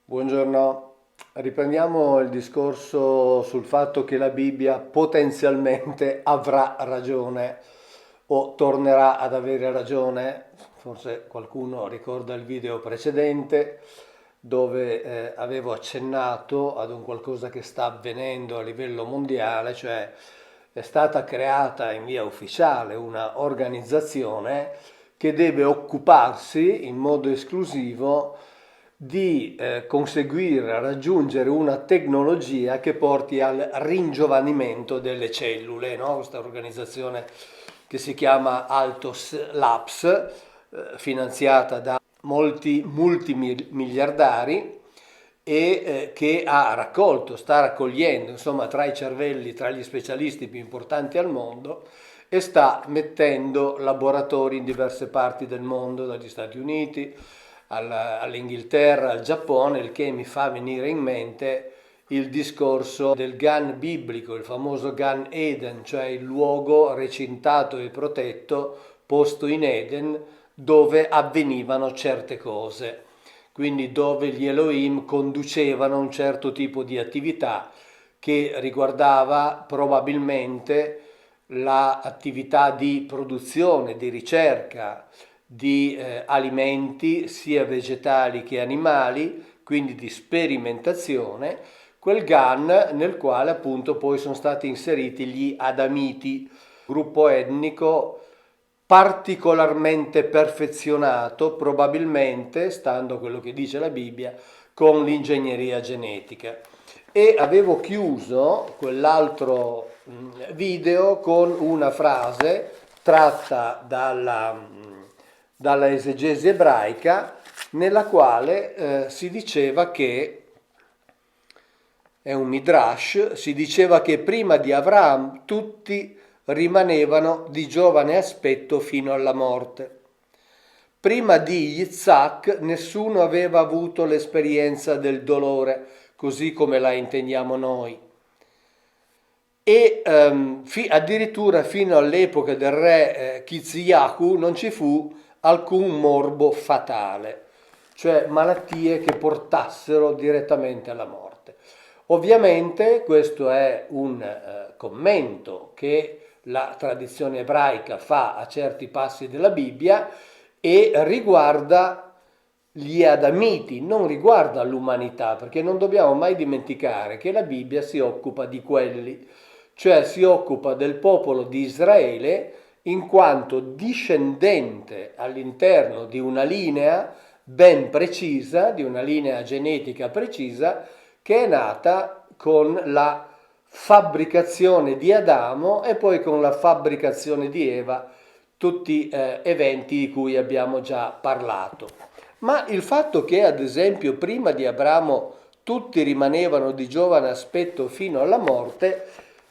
Buongiorno, riprendiamo il discorso sul fatto che la Bibbia potenzialmente avrà ragione o tornerà ad avere ragione. Forse qualcuno ricorda il video precedente dove avevo accennato ad un qualcosa che sta avvenendo a livello mondiale, cioè è stata creata in via ufficiale una organizzazione che deve occuparsi in modo esclusivo di conseguire, raggiungere una tecnologia che porti al ringiovanimento delle cellule, no? Questa organizzazione che si chiama Altos Labs, finanziata da molti multimiliardari e che ha raccolto, sta raccogliendo, insomma, tra i cervelli, tra gli specialisti più importanti al mondo e sta mettendo laboratori in diverse parti del mondo, dagli Stati Uniti all'Inghilterra, al Giappone, il che mi fa venire in mente il discorso del Gan biblico, il famoso Gan Eden, cioè il luogo recintato e protetto posto in Eden dove avvenivano certe cose, quindi dove gli Elohim conducevano un certo tipo di attività che riguardava probabilmente l'attività di produzione, di ricerca di alimenti sia vegetali che animali, quindi di sperimentazione, quel GAN nel quale appunto poi sono stati inseriti gli Adamiti, gruppo etnico particolarmente perfezionato, probabilmente, stando a quello che dice la Bibbia, con l'ingegneria genetica. E avevo chiuso quell'altro video con una frase tratta dalla esegesi ebraica, nella quale si diceva che, è un midrash, si diceva che prima di Avraham tutti rimanevano di giovane aspetto fino alla morte. Prima di Yitzhak nessuno aveva avuto l'esperienza del dolore, così come la intendiamo noi. E addirittura fino all'epoca del re Kiziyahu non ci fu alcun morbo fatale, cioè malattie che portassero direttamente alla morte. Ovviamente questo è un commento che la tradizione ebraica fa a certi passi della Bibbia e riguarda gli Adamiti, non riguarda l'umanità, perché non dobbiamo mai dimenticare che la Bibbia si occupa di quelli, cioè si occupa del popolo di Israele in quanto discendente all'interno di una linea ben precisa, di una linea genetica precisa, che è nata con la fabbricazione di Adamo e poi con la fabbricazione di Eva, tutti eventi di cui abbiamo già parlato. Ma il fatto che, ad esempio, prima di Abramo tutti rimanevano di giovane aspetto fino alla morte,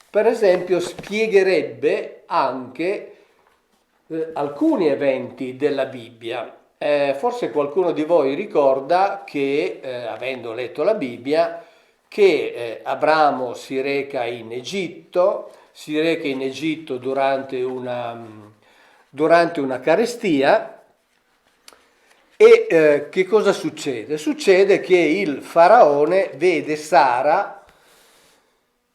per esempio, spiegherebbe anche alcuni eventi della Bibbia. Forse qualcuno di voi ricorda che, avendo letto la Bibbia, che Abramo si reca in Egitto durante una carestia e che cosa succede? Succede che il faraone vede Sara,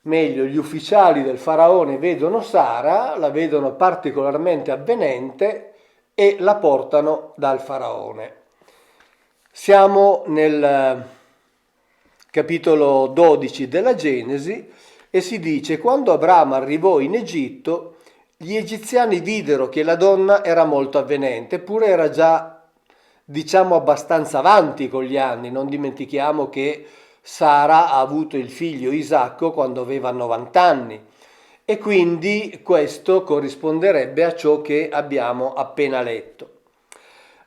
meglio gli ufficiali del faraone vedono Sara, la vedono particolarmente avvenente e la portano dal faraone. Siamo nel capitolo 12 della Genesi e si dice: quando Abramo arrivò in Egitto, gli egiziani videro che la donna era molto avvenente, eppure era già, diciamo, abbastanza avanti con gli anni. Non dimentichiamo che Sara ha avuto il figlio Isacco quando aveva 90 anni e quindi questo corrisponderebbe a ciò che abbiamo appena letto.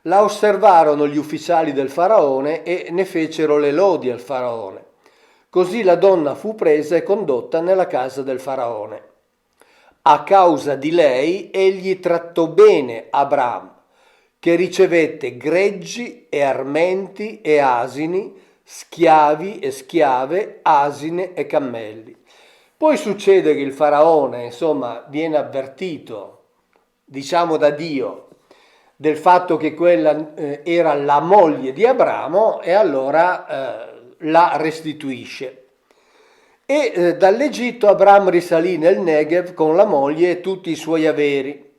La osservarono gli ufficiali del faraone e ne fecero le lodi al faraone. Così la donna fu presa e condotta nella casa del faraone. A causa di lei egli trattò bene Abram, che ricevette greggi e armenti e asini, schiavi e schiave, asine e cammelli. Poi succede che il faraone, insomma, viene avvertito, diciamo da Dio, del fatto che quella era la moglie di Abramo e allora la restituisce. E dall'Egitto Abram risalì nel Negev con la moglie e tutti i suoi averi.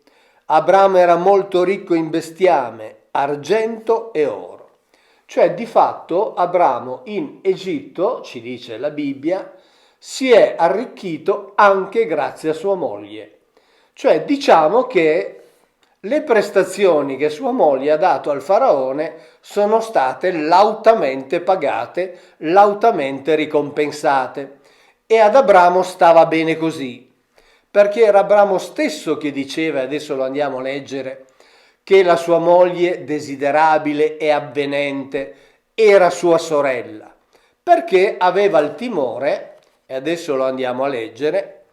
Abram era molto ricco in bestiame, argento e oro. Cioè di fatto Abramo in Egitto, ci dice la Bibbia, si è arricchito anche grazie a sua moglie. Cioè diciamo che le prestazioni che sua moglie ha dato al faraone sono state lautamente pagate, lautamente ricompensate. E ad Abramo stava bene così, perché era Abramo stesso che diceva, adesso lo andiamo a leggere, che la sua moglie desiderabile e avvenente era sua sorella, perché aveva il timore, e adesso lo andiamo a leggere,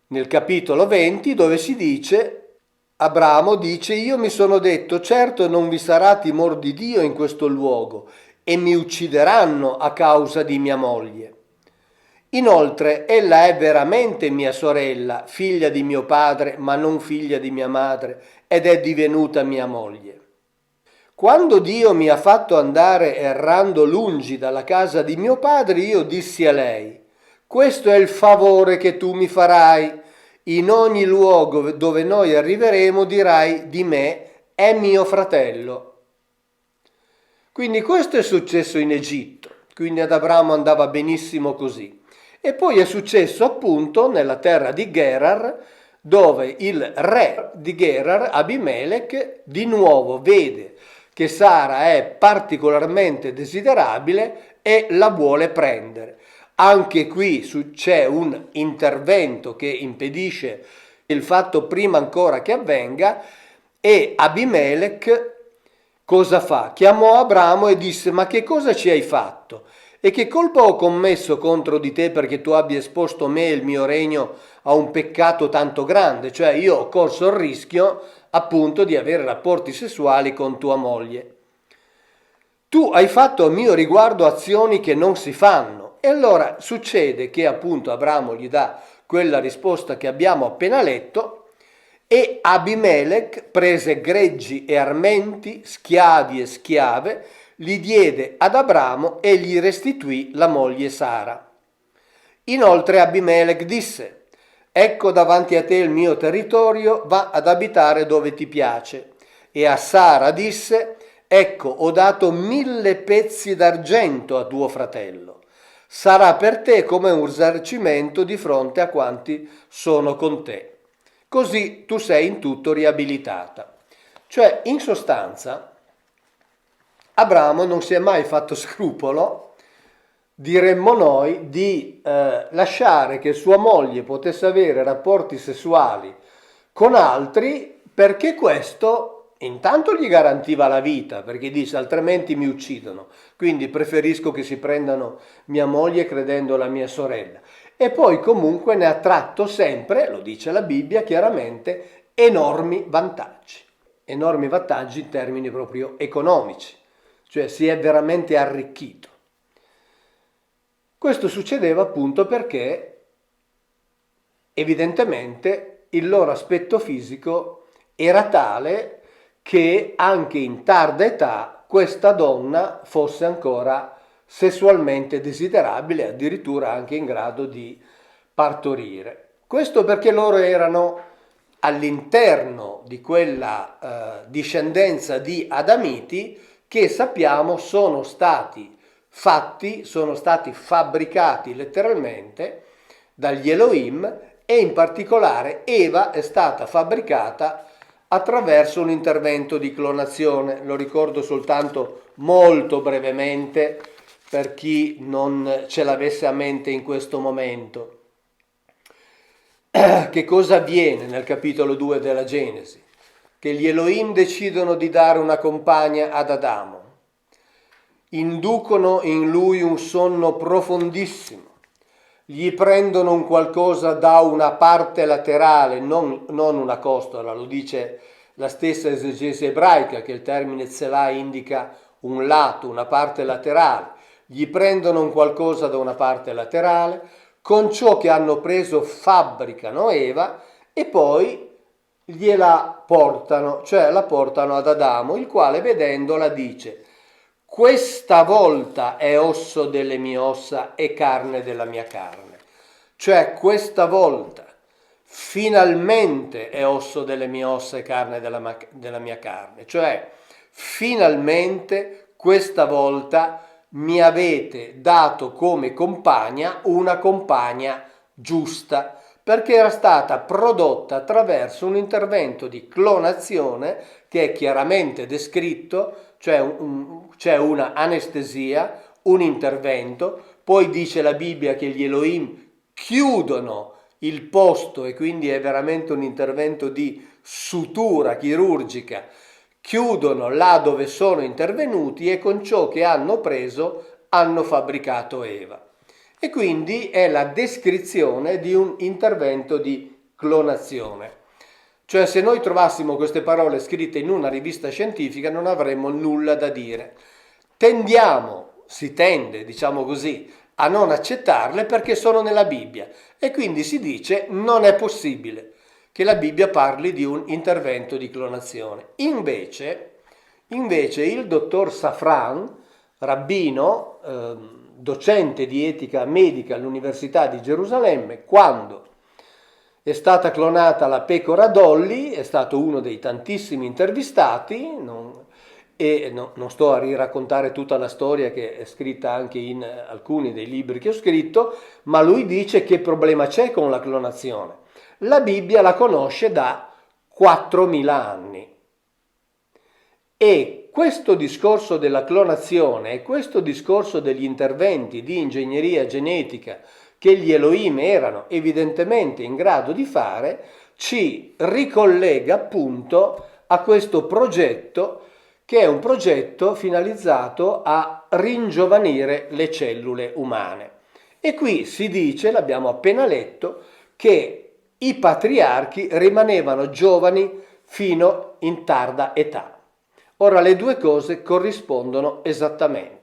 nel capitolo 20 dove si dice, Abramo dice, io mi sono detto, certo non vi sarà timor di Dio in questo luogo e mi uccideranno a causa di mia moglie. Inoltre, ella è veramente mia sorella, figlia di mio padre, ma non figlia di mia madre, ed è divenuta mia moglie. Quando Dio mi ha fatto andare errando lungi dalla casa di mio padre, io dissi a lei, questo è il favore che tu mi farai. In ogni luogo dove noi arriveremo dirai di me, è mio fratello. Quindi questo è successo in Egitto, quindi ad Abramo andava benissimo così. E poi è successo appunto nella terra di Gerar, dove il re di Gerar, Abimelech, di nuovo vede che Sara è particolarmente desiderabile e la vuole prendere. Anche qui c'è un intervento che impedisce il fatto prima ancora che avvenga e Abimelech cosa fa? Chiamò Abramo e disse: ma che cosa ci hai fatto? E che colpa ho commesso contro di te perché tu abbia esposto me e il mio regno a un peccato tanto grande? Cioè io ho corso il rischio appunto di avere rapporti sessuali con tua moglie. Tu hai fatto a mio riguardo azioni che non si fanno. E allora succede che appunto Abramo gli dà quella risposta che abbiamo appena letto e Abimelech prese greggi e armenti, schiavi e schiave, li diede ad Abramo e gli restituì la moglie Sara. Inoltre Abimelech disse: ecco davanti a te il mio territorio, va ad abitare dove ti piace. E a Sara disse: ecco, ho dato 1000 pezzi d'argento a tuo fratello. Sarà per te come un risarcimento di fronte a quanti sono con te. Così tu sei in tutto riabilitata. Cioè, in sostanza, Abramo non si è mai fatto scrupolo, diremmo noi, di lasciare che sua moglie potesse avere rapporti sessuali con altri perché questo intanto gli garantiva la vita, perché dice altrimenti mi uccidono, quindi preferisco che si prendano mia moglie credendola mia sorella. E poi comunque ne ha tratto sempre, lo dice la Bibbia chiaramente, enormi vantaggi in termini proprio economici, cioè si è veramente arricchito. Questo succedeva appunto perché evidentemente il loro aspetto fisico era tale che anche in tarda età questa donna fosse ancora sessualmente desiderabile, addirittura anche in grado di partorire. Questo perché loro erano all'interno di quella discendenza di Adamiti che sappiamo sono stati fabbricati letteralmente dagli Elohim e in particolare Eva è stata fabbricata attraverso un intervento di clonazione. Lo ricordo soltanto molto brevemente per chi non ce l'avesse a mente in questo momento. Che cosa avviene nel capitolo 2 della Genesi? Che gli Elohim decidono di dare una compagna ad Adamo, inducono in lui un sonno profondissimo, gli prendono un qualcosa da una parte laterale, non una costola, lo dice la stessa esegesi ebraica che il termine zelà indica un lato, una parte laterale, gli prendono un qualcosa da una parte laterale, con ciò che hanno preso fabbricano Eva e poi gliela portano, cioè la portano ad Adamo, il quale vedendola dice: questa volta è osso delle mie ossa e carne della mia carne. Cioè questa volta finalmente è osso delle mie ossa e carne della mia carne. Cioè finalmente questa volta mi avete dato come compagna una compagna giusta, perché era stata prodotta attraverso un intervento di clonazione che è chiaramente descritto, cioè c'è una anestesia, un intervento, poi dice la Bibbia che gli Elohim chiudono il posto e quindi è veramente un intervento di sutura chirurgica, chiudono là dove sono intervenuti e con ciò che hanno preso hanno fabbricato Eva. E quindi è la descrizione di un intervento di clonazione. Cioè se noi trovassimo queste parole scritte in una rivista scientifica non avremmo nulla da dire. Si tende, diciamo così, a non accettarle perché sono nella Bibbia e quindi si dice non è possibile che la Bibbia parli di un intervento di clonazione. Invece il dottor Safran, rabbino, docente di etica medica all'Università di Gerusalemme, quando è stata clonata la pecora Dolly, è stato uno dei tantissimi intervistati, non sto a riraccontare tutta la storia che è scritta anche in alcuni dei libri che ho scritto, ma lui dice che problema c'è con la clonazione. La Bibbia la conosce da 4.000 anni. E questo discorso della clonazione e questo discorso degli interventi di ingegneria genetica che gli Elohim erano evidentemente in grado di fare, ci ricollega appunto a questo progetto che è un progetto finalizzato a ringiovanire le cellule umane. E qui si dice, l'abbiamo appena letto, che i patriarchi rimanevano giovani fino in tarda età. Ora le due cose corrispondono esattamente.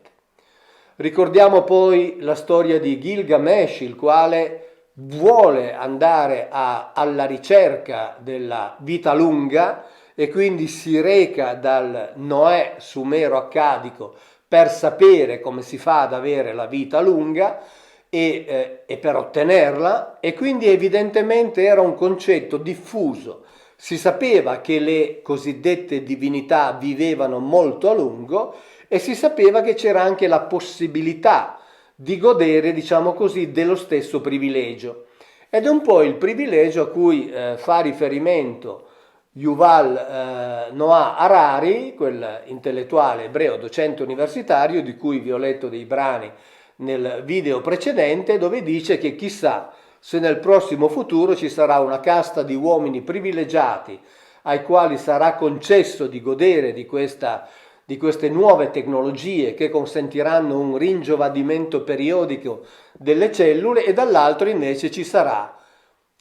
Ricordiamo poi la storia di Gilgamesh, il quale vuole andare alla ricerca della vita lunga e quindi si reca dal Noè sumero-accadico per sapere come si fa ad avere la vita lunga e per ottenerla, e quindi evidentemente era un concetto diffuso. Si sapeva che le cosiddette divinità vivevano molto a lungo e si sapeva che c'era anche la possibilità di godere, diciamo così, dello stesso privilegio. Ed è un po' il privilegio a cui fa riferimento Yuval Noah Harari, quel intellettuale ebreo docente universitario di cui vi ho letto dei brani nel video precedente, dove dice che chissà se nel prossimo futuro ci sarà una casta di uomini privilegiati ai quali sarà concesso di godere di queste nuove tecnologie che consentiranno un ringiovanimento periodico delle cellule, e dall'altro invece ci sarà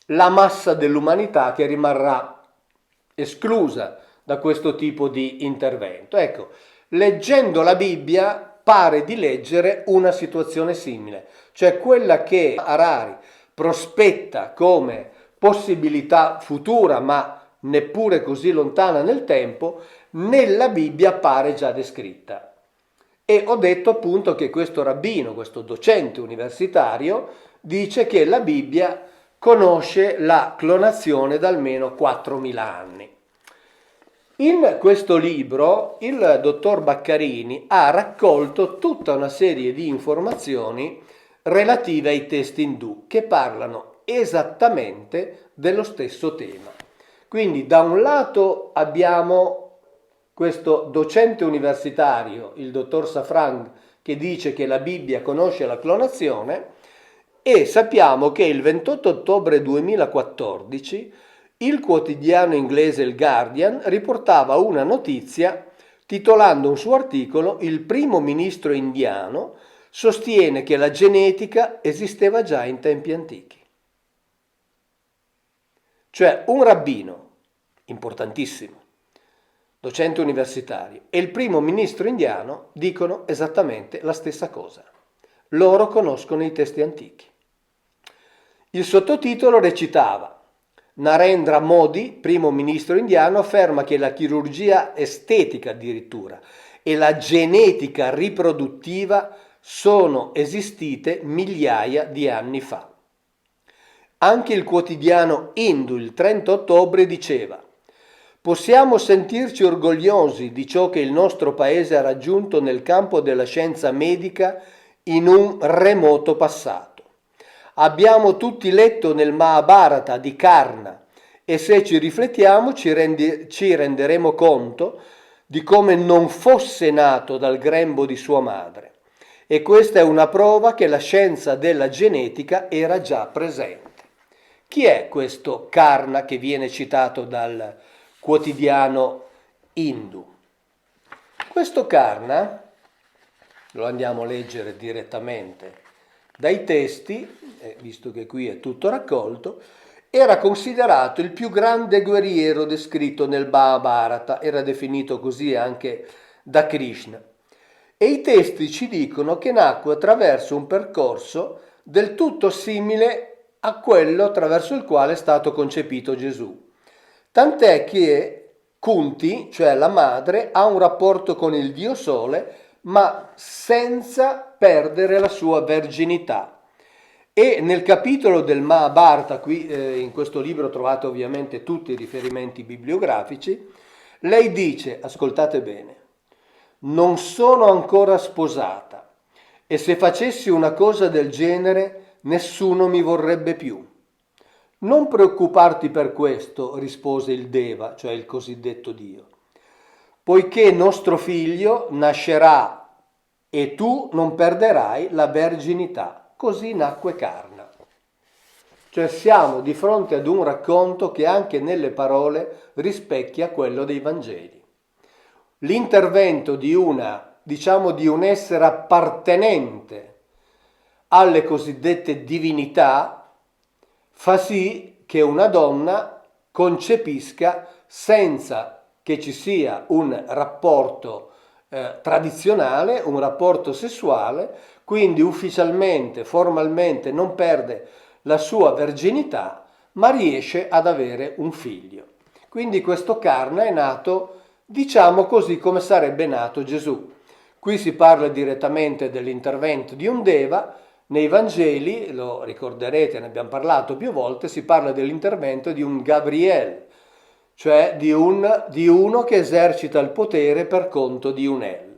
la massa dell'umanità che rimarrà esclusa da questo tipo di intervento. Ecco, leggendo la Bibbia pare di leggere una situazione simile, cioè quella che Harari prospetta come possibilità futura, ma neppure così lontana nel tempo, nella Bibbia appare già descritta. E ho detto appunto che questo rabbino, questo docente universitario, dice che la Bibbia conosce la clonazione da almeno 4.000 anni. In questo libro il dottor Baccarini ha raccolto tutta una serie di informazioni relative ai testi indù che parlano esattamente dello stesso tema. Quindi da un lato abbiamo questo docente universitario, il dottor Safran, che dice che la Bibbia conosce la clonazione, e sappiamo che il 28 ottobre 2014 il quotidiano inglese il Guardian riportava una notizia titolando un suo articolo "Il primo ministro indiano sostiene che la genetica esisteva già in tempi antichi". Cioè un rabbino importantissimo, docente universitario, e il primo ministro indiano dicono esattamente la stessa cosa. Loro conoscono i testi antichi. Il sottotitolo recitava: Narendra Modi, primo ministro indiano, afferma che la chirurgia estetica addirittura e la genetica riproduttiva sono esistite migliaia di anni fa. Anche il quotidiano Hindu il 30 ottobre diceva: possiamo sentirci orgogliosi di ciò che il nostro paese ha raggiunto nel campo della scienza medica in un remoto passato. Abbiamo tutti letto nel Mahabharata di Karna e se ci riflettiamo ci renderemo conto di come non fosse nato dal grembo di sua madre. E questa è una prova che la scienza della genetica era già presente. Chi è questo Karna che viene citato dal quotidiano Hindu? Questo Karna, lo andiamo a leggere direttamente dai testi, visto che qui è tutto raccolto, era considerato il più grande guerriero descritto nel Mahabharata, era definito così anche da Krishna. E i testi ci dicono che nacque attraverso un percorso del tutto simile a quello attraverso il quale è stato concepito Gesù. Tant'è che Kunti, cioè la madre, ha un rapporto con il dio Sole, ma senza perdere la sua verginità. E nel capitolo del Mahabharata, qui in questo libro trovate ovviamente tutti i riferimenti bibliografici, lei dice, ascoltate bene, non sono ancora sposata e se facessi una cosa del genere nessuno mi vorrebbe più. Non preoccuparti per questo, rispose il Deva, cioè il cosiddetto Dio, poiché nostro figlio nascerà e tu non perderai la verginità. Così nacque Karna. Cioè siamo di fronte ad un racconto che anche nelle parole rispecchia quello dei Vangeli. L'intervento di un essere appartenente alle cosiddette divinità fa sì che una donna concepisca senza che ci sia un rapporto tradizionale, un rapporto sessuale, quindi ufficialmente, formalmente non perde la sua verginità, ma riesce ad avere un figlio. Quindi questo Karna è nato, diciamo così, come sarebbe nato Gesù. Qui si parla direttamente dell'intervento di un Deva. Nei Vangeli, lo ricorderete, ne abbiamo parlato più volte, si parla dell'intervento di un Gabriel, cioè di uno che esercita il potere per conto di un El.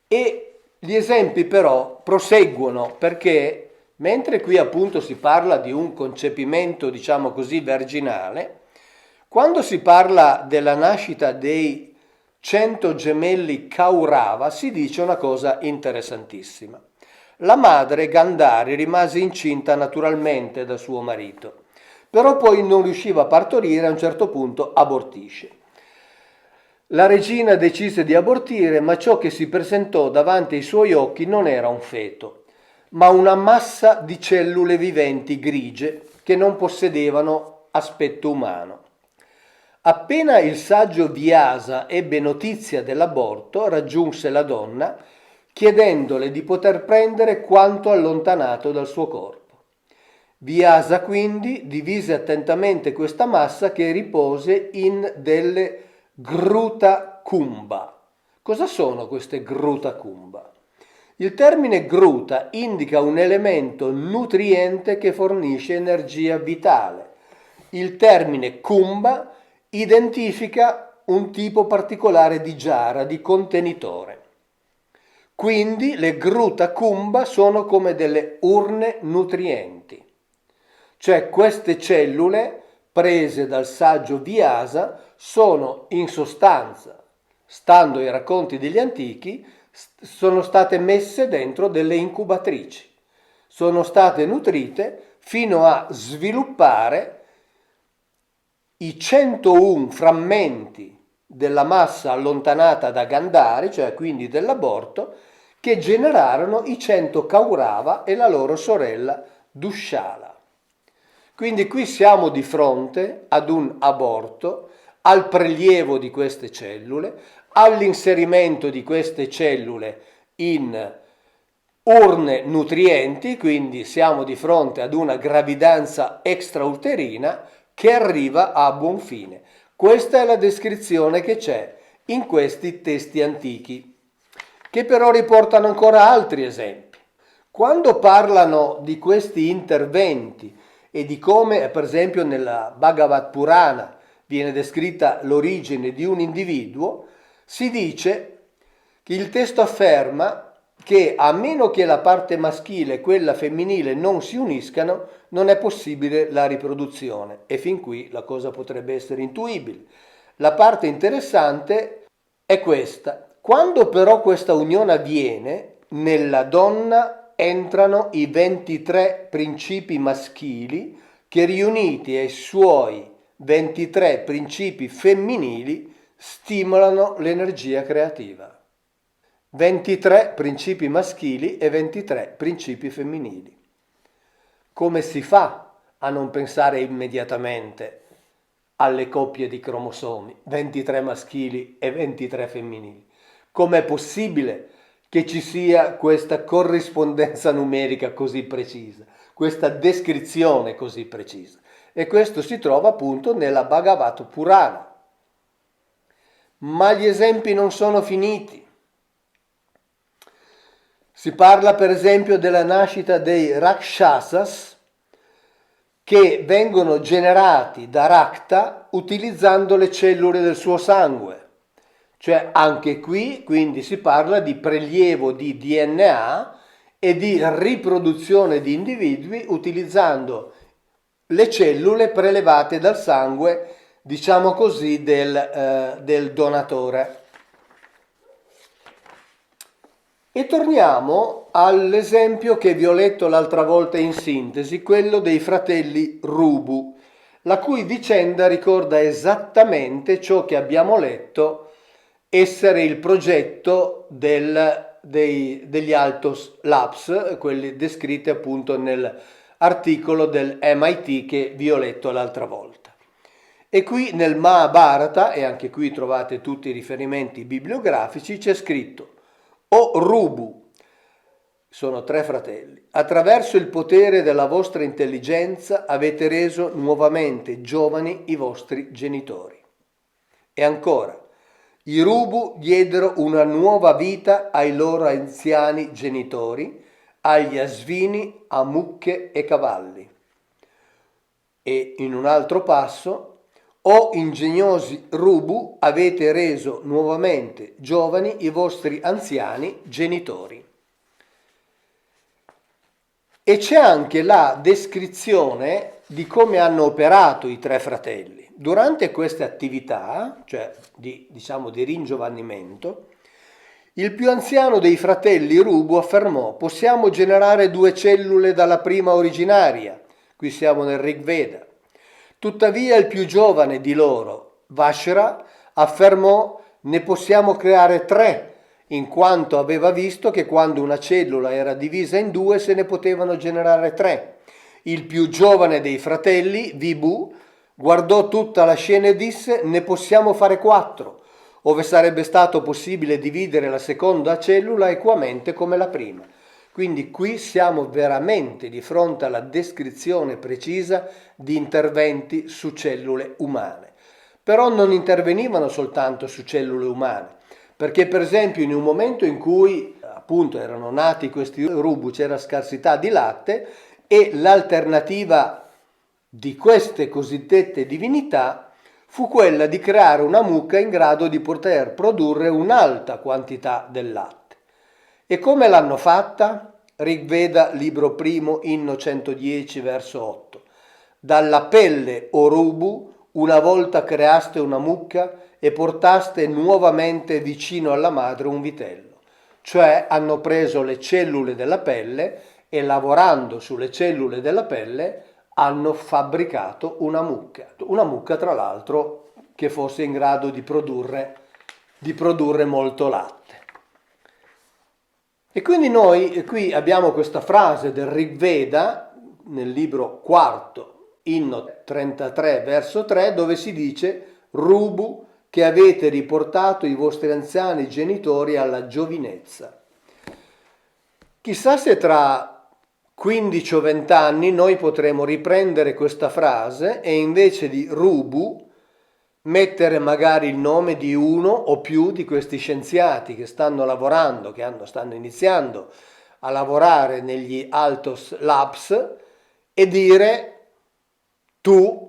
E gli esempi però proseguono perché, mentre qui appunto si parla di un concepimento, diciamo così, verginale, quando si parla della nascita dei 100 gemelli Kaurava si dice una cosa interessantissima. La madre Gandhari rimase incinta naturalmente da suo marito, però poi non riusciva a partorire, a un certo punto abortisce. La regina decise di abortire, ma ciò che si presentò davanti ai suoi occhi non era un feto, ma una massa di cellule viventi grigie che non possedevano aspetto umano. Appena il saggio Vyasa ebbe notizia dell'aborto, raggiunse la donna chiedendole di poter prendere quanto allontanato dal suo corpo. Vyasa quindi divise attentamente questa massa che ripose in delle Gruta Kumbha. Cosa sono queste Gruta Kumbha? Il termine gruta indica un elemento nutriente che fornisce energia vitale. Il termine kumbha identifica un tipo particolare di giara, di contenitore. Quindi le gruta kumbha sono come delle urne nutrienti, cioè queste cellule prese dal saggio Vyasa sono in sostanza, stando ai racconti degli antichi, sono state messe dentro delle incubatrici, sono state nutrite fino a sviluppare i 101 frammenti della massa allontanata da Gandhari, cioè quindi dell'aborto, che generarono i 100 Kaurava e la loro sorella Dushala. Quindi qui siamo di fronte ad un aborto, al prelievo di queste cellule, all'inserimento di queste cellule in urne nutrienti, quindi siamo di fronte ad una gravidanza extrauterina che arriva a buon fine. Questa è la descrizione che c'è in questi testi antichi, che però riportano ancora altri esempi. Quando parlano di questi interventi e di come, per esempio, nella Bhagavad Purana viene descritta l'origine di un individuo, si dice che il testo afferma che a meno che la parte maschile e quella femminile non si uniscano, non è possibile la riproduzione. E fin qui la cosa potrebbe essere intuibile. La parte interessante è questa. Quando però questa unione avviene, nella donna entrano i 23 principi maschili che, riuniti ai suoi 23 principi femminili, stimolano l'energia creativa. 23 principi maschili e 23 principi femminili. Come si fa a non pensare immediatamente alle coppie di cromosomi, 23 maschili e 23 femminili? Com'è possibile che ci sia questa corrispondenza numerica così precisa, questa descrizione così precisa? E questo si trova appunto nella Bhagavad Purana. Ma gli esempi non sono finiti. Si parla per esempio della nascita dei Rakshasas, che vengono generati da Rakta utilizzando le cellule del suo sangue. Cioè anche qui quindi si parla di prelievo di DNA e di riproduzione di individui utilizzando le cellule prelevate dal sangue, diciamo così, del donatore. E torniamo all'esempio che vi ho letto l'altra volta in sintesi, quello dei fratelli Rubu, la cui vicenda ricorda esattamente ciò che abbiamo letto essere il progetto degli Altos Labs, quelli descritti appunto nell'articolo del MIT che vi ho letto l'altra volta. E qui nel Mahabharata, e anche qui trovate tutti i riferimenti bibliografici, c'è scritto: O Rubu, sono 3 fratelli, attraverso il potere della vostra intelligenza avete reso nuovamente giovani i vostri genitori. E ancora, i Rubu diedero una nuova vita ai loro anziani genitori, agli asvini, a mucche e cavalli. E in un altro passo: o ingegnosi Rubu, avete reso nuovamente giovani i vostri anziani genitori. E c'è anche la descrizione di come hanno operato i 3 fratelli. Durante queste attività, cioè di ringiovanimento, il più anziano dei fratelli Rubu affermò: possiamo generare 2 cellule dalla prima originaria. Qui siamo nel Rig Veda. Tuttavia il più giovane di loro, Vashra, affermò: ne possiamo creare 3, in quanto aveva visto che quando una cellula era divisa in 2 se ne potevano generare 3. Il più giovane dei fratelli, Vibhu, guardò tutta la scena e disse: ne possiamo fare 4, ove sarebbe stato possibile dividere la seconda cellula equamente come la prima. Quindi qui siamo veramente di fronte alla descrizione precisa di interventi su cellule umane. Però non intervenivano soltanto su cellule umane, perché per esempio in un momento in cui appunto erano nati questi Rubu c'era scarsità di latte e l'alternativa di queste cosiddette divinità fu quella di creare una mucca in grado di poter produrre un'alta quantità del latte. E come l'hanno fatta? Rig Veda, libro primo, inno 110, verso 8. Dalla pelle, o Rubu, una volta creaste una mucca e portaste nuovamente vicino alla madre un vitello. Cioè hanno preso le cellule della pelle e lavorando sulle cellule della pelle hanno fabbricato una mucca tra l'altro che fosse in grado di produrre molto latte. E quindi noi qui abbiamo questa frase del Rig Veda nel libro quarto, inno 33, verso 3, dove si dice: Rubu, che avete riportato i vostri anziani genitori alla giovinezza. Chissà se tra 15 o 20 anni noi potremo riprendere questa frase e invece di Rubu mettere magari il nome di uno o più di questi scienziati che stanno lavorando, stanno iniziando a lavorare negli Altos Labs e dire tu,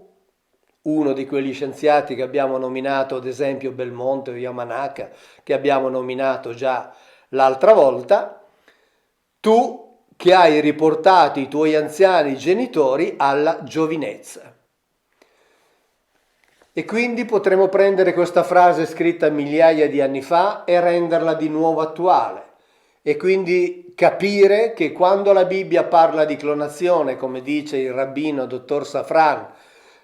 uno di quegli scienziati che abbiamo nominato, ad esempio Belmonte o Yamanaka, che abbiamo nominato già l'altra volta, tu che hai riportato i tuoi anziani genitori alla giovinezza. E quindi potremo prendere questa frase scritta migliaia di anni fa e renderla di nuovo attuale. E quindi capire che quando la Bibbia parla di clonazione, come dice il rabbino dottor Safran,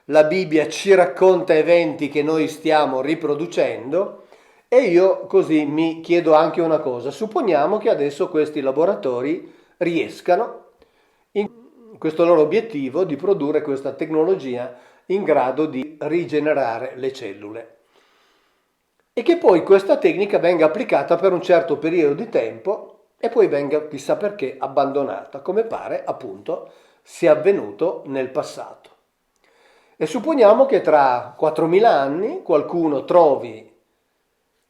la Bibbia ci racconta eventi che noi stiamo riproducendo. E io così mi chiedo anche una cosa: supponiamo che adesso questi laboratori riescano in questo loro obiettivo di produrre questa tecnologia in grado di rigenerare le cellule e che poi questa tecnica venga applicata per un certo periodo di tempo e poi venga chissà perché abbandonata, come pare appunto sia avvenuto nel passato. E supponiamo che tra 4.000 anni qualcuno trovi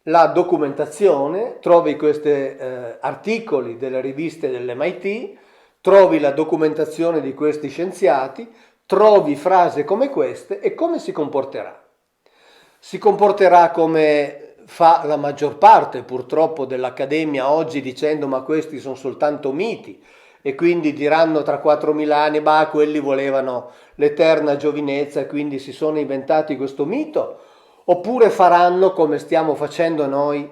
la documentazione, trovi questi articoli delle riviste dell'MIT, trovi la documentazione di questi scienziati, trovi frasi come queste e come si comporterà? Si comporterà come fa la maggior parte purtroppo dell'Accademia oggi dicendo ma questi sono soltanto miti e quindi diranno tra 4.000 anni bah quelli volevano l'eterna giovinezza e quindi si sono inventati questo mito, oppure faranno come stiamo facendo noi,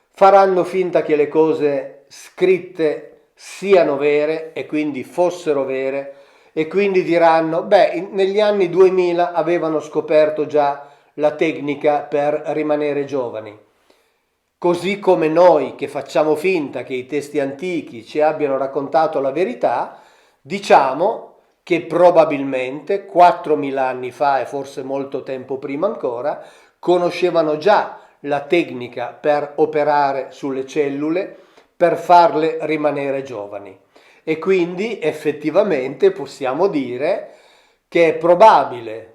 faranno finta che le cose scritte siano vere e quindi fossero vere e quindi diranno beh negli anni 2000 avevano scoperto già la tecnica per rimanere giovani. Così come noi che facciamo finta che i testi antichi ci abbiano raccontato la verità, diciamo che probabilmente 4.000 anni fa e forse molto tempo prima ancora, conoscevano già la tecnica per operare sulle cellule, per farle rimanere giovani. E quindi effettivamente possiamo dire che è probabile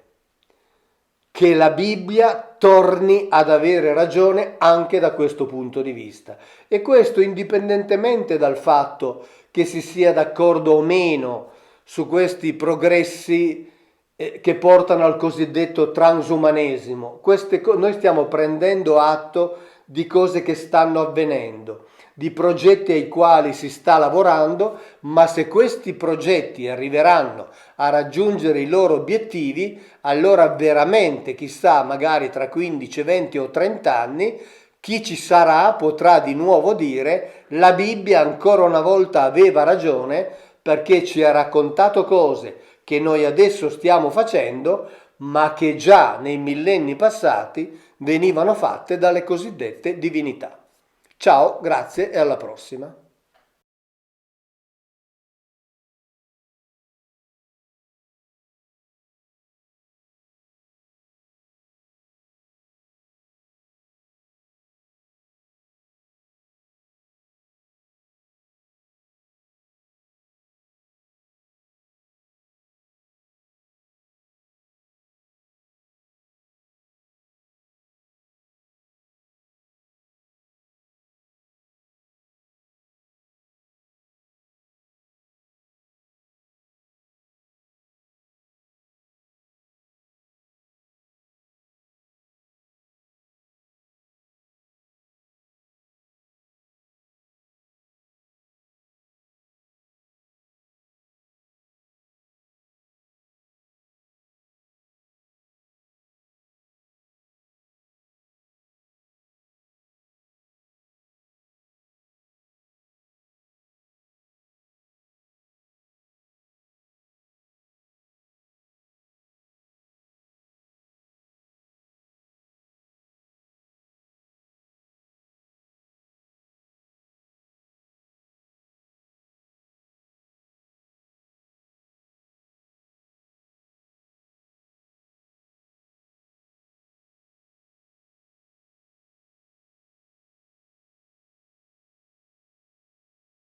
che la Bibbia torni ad avere ragione anche da questo punto di vista. E questo indipendentemente dal fatto che si sia d'accordo o meno su questi progressi che portano al cosiddetto transumanesimo. Noi stiamo prendendo atto di cose che stanno avvenendo, di progetti ai quali si sta lavorando, ma se questi progetti arriveranno a raggiungere i loro obiettivi, allora veramente, chissà, magari tra 15, 20 o 30 anni, chi ci sarà potrà di nuovo dire la Bibbia ancora una volta aveva ragione perché ci ha raccontato cose che noi adesso stiamo facendo, ma che già nei millenni passati venivano fatte dalle cosiddette divinità. Ciao, grazie e alla prossima.